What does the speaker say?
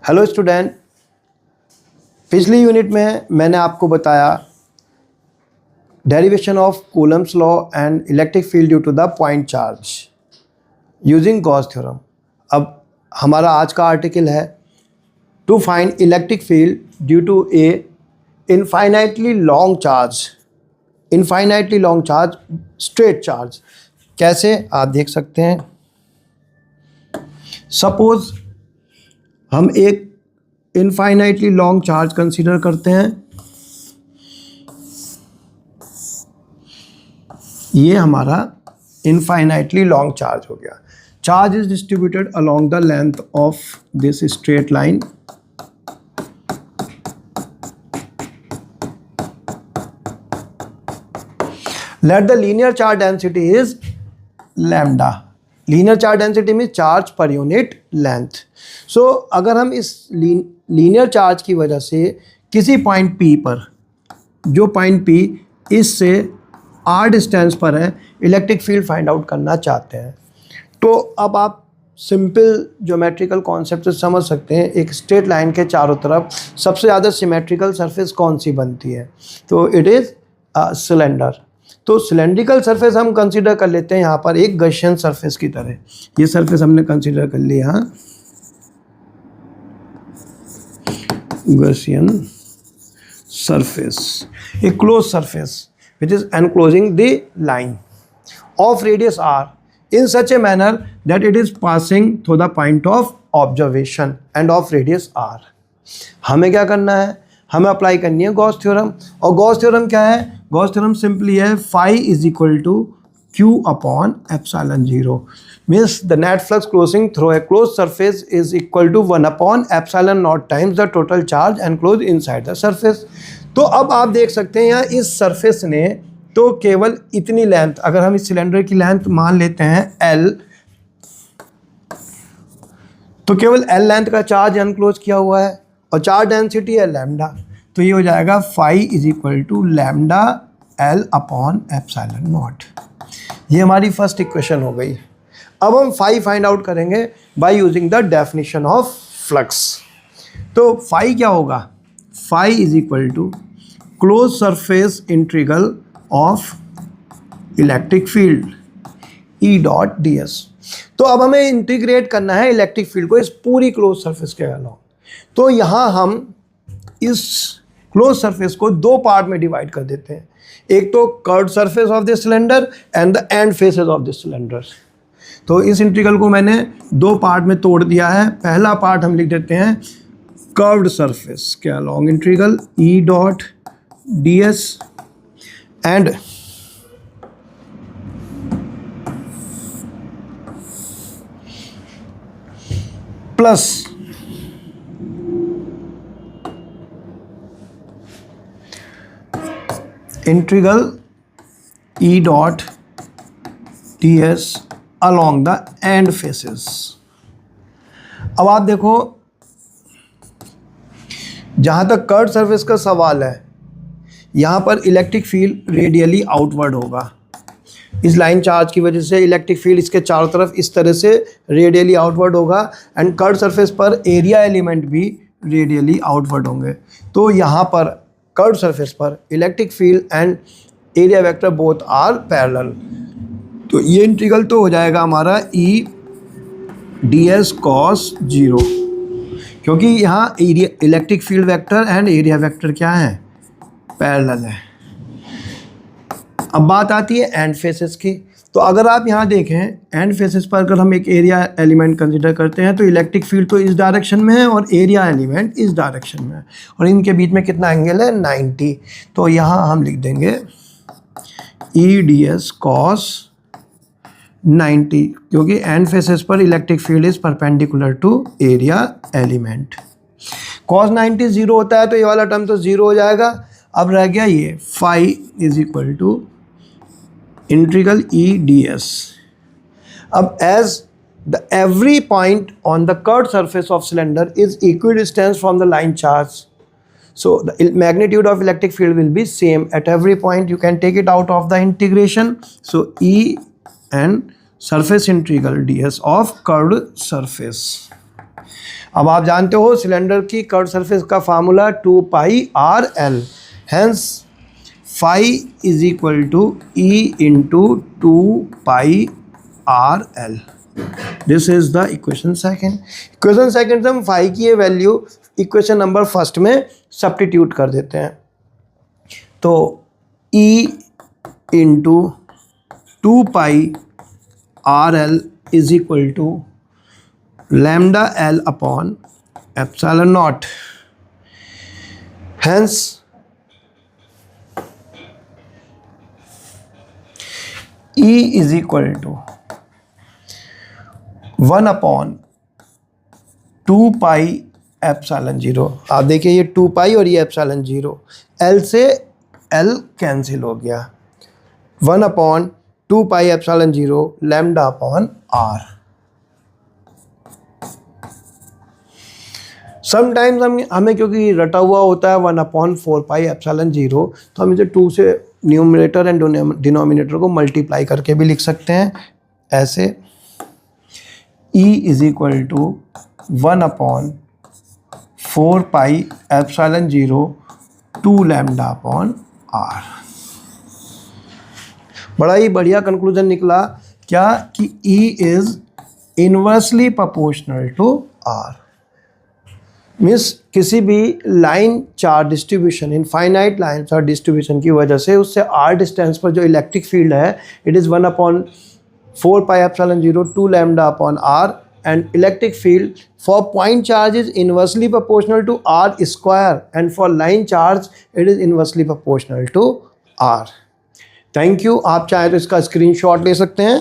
Hello student, पिछली unit में मैंने आपको बताया derivation of Coulomb's law and electric field due to the point charge using Gauss theorem. अब हमारा आज का आर्टिकल है to find electric field due to a infinitely long charge straight charge. कैसे आप देख सकते हैं, सपोज हम एक इनफाइनाइटली लॉन्ग चार्ज कंसीडर करते हैं। ये हमारा इनफाइनाइटली लॉन्ग चार्ज हो गया। Charge is distributed along the length of this straight line. Let the linear charge density is lambda. Linear charge density में चार्ज पर यूनिट लेंथ। सो अगर हम इस लीनियर चार्ज की वजह से किसी पॉइंट P पर, जो पॉइंट P इससे r डिस्टेंस पर है, इलेक्ट्रिक फील्ड फाइंड आउट करना चाहते हैं, तो अब आप सिंपल ज्योमेट्रिकल कॉन्सेप्ट से समझ सकते हैं एक स्ट्रेट लाइन के चारों तरफ सबसे ज़्यादा सिमेट्रिकल सरफेस कौन सी बनती है, तो इट इज़ सिलेंडर। तो सिलेंड्रिकल सरफेस हम कंसीडर कर लेते हैं यहाँ पर एक गॉसियन सरफेस की तरह। ये सरफेस हमने कंसीडर कर लिया Gaussian surface, A close surface which is enclosing the line of radius r in such a manner that it is passing through the point of observation and of radius r। हमें क्या करना है, हमें apply करनी है Gauss theorem. और Gauss theorem क्या है? गॉस थ्योरम सिंपली है phi is equal to q upon epsilon 0, means the net flux closing through a close surface is equal to 1 upon epsilon not times the total charge enclose inside the surface. तो अब आप देख सकते हैं यहाँ इस surface ने तो केवल इतनी लेंथ, अगर हम इस सिलेंडर की लेंथ मान लेते हैं L, तो केवल L लेंथ का चार्ज अनक्लोज किया हुआ है और चार्ज डेंसिटी है लैम्डा। तो ये हो जाएगा phi is equal to lambda L upon epsilon not. ये हमारी फर्स्ट इक्वेशन हो गई। अब हम फाई फाइंड आउट करेंगे by using the definition of flux. तो फाई क्या होगा? Phi is equal to close surface integral of electric field E dot D S. तो अब हमें इंटीग्रेट करना है इलेक्ट्रिक फील्ड को इस पूरी क्लोज सरफेस के अलावा। तो यहाँ हम इस क्लोज सरफेस को दो पार्ट में डिवाइड कर देते हैं, एक तो curved surface of this cylinder and the end faces of this cylinder. तो इस इंटीग्रल को मैंने दो पार्ट में तोड़ दिया है। पहला पार्ट हम लिख देते हैं कर्व्ड सरफेस के along integral E dot D S and plus integral E dot D S along the end faces. अब आप देखो, जहाँ तक कर्व्ड सरफेस का सवाल है, यहाँ पर इलेक्ट्रिक फील्ड रेडियली आउटवर्ड होगा। इस लाइन चार्ज की वजह से इलेक्ट्रिक फील्ड इसके चारों तरफ इस तरह से रेडियली आउटवर्ड होगा एंड कर्व्ड सरफेस पर एरिया एलिमेंट भी रेडियली आउटवर्ड होंगे। तो यहाँ पर कर्व्ड सरफेस पर electric field and area vector both are parallel. तो ये इंटीग्रल तो हो जाएगा हमारा ई डी एस कॉस 0, क्योंकि यहाँ area electric field vector and area vector क्या है? पैरेलल है। अब बात आती है एंड फेसेस की। तो अगर आप यहाँ देखें एंड फेसेस पर अगर हम एक एरिया एलिमेंट कंसीडर करते हैं तो इलेक्ट्रिक फील्ड तो इस डायरेक्शन में है और एरिया एलिमेंट इस डायरेक्शन में है और इनके बीच में कितना एंगल है? 90। तो यहाँ हम लिख देंगे ई डी एस कॉस 90, क्योंकि एंड फेसेस पर electric field is perpendicular to area element. Cos 90 0 होता है तो ये वाला टर्म तो 0 हो जाएगा। अब रह गया ये phi is equal to integral E D S. अब as the every point on the curved surface of cylinder is equidistance from the line charge, so the magnitude of electric field will be same at every point. You can take it out of the integration. So E and surface integral ds of curved surface. अब आप जानते हो cylinder की curve surface का formula 2 pi R L, hence phi is equal to E into 2 pi R L. This is the equation second. Equation second से हम phi की ये वैल्यू इक्वेशन नंबर फर्स्ट में सब्स्टिट्यूट कर देते हैं। तो E into 2 pi R L is equal to lambda L upon epsilon not. Hence E is equal to 1 upon 2 pi epsilon 0। आप देखिए ये 2 पाई और ये एप्सिलॉन 0, एल से एल कैंसिल हो गया, 1 upon 2 pi epsilon 0 lambda upon R. Sometimes हमें क्योंकि रटा हुआ होता है 1 अपॉन 4 पाई एप्सिलॉन 0, तो हम इसे 2 से न्यूमरेटर एंड डिनोमिनेटर को मल्टीप्लाई करके भी लिख सकते हैं ऐसे, E is equal to 1 upon 4 pi epsilon 0 2 lambda upon R. बड़ा ही बढ़िया कंक्लूजन निकला क्या कि E is inversely proportional to R। Means किसी भी line charge distribution, infinite line charge distribution की वजह से उससे r डिस्टेंस पर जो इलेक्ट्रिक फील्ड है it is 1 upon 4 pi epsilon 0 2 lambda upon r, and electric field for point charge is inversely proportional to r square, and for line charge it is inversely proportional to r। Thank you. आप चाहे तो इसका screenshot ले सकते हैं।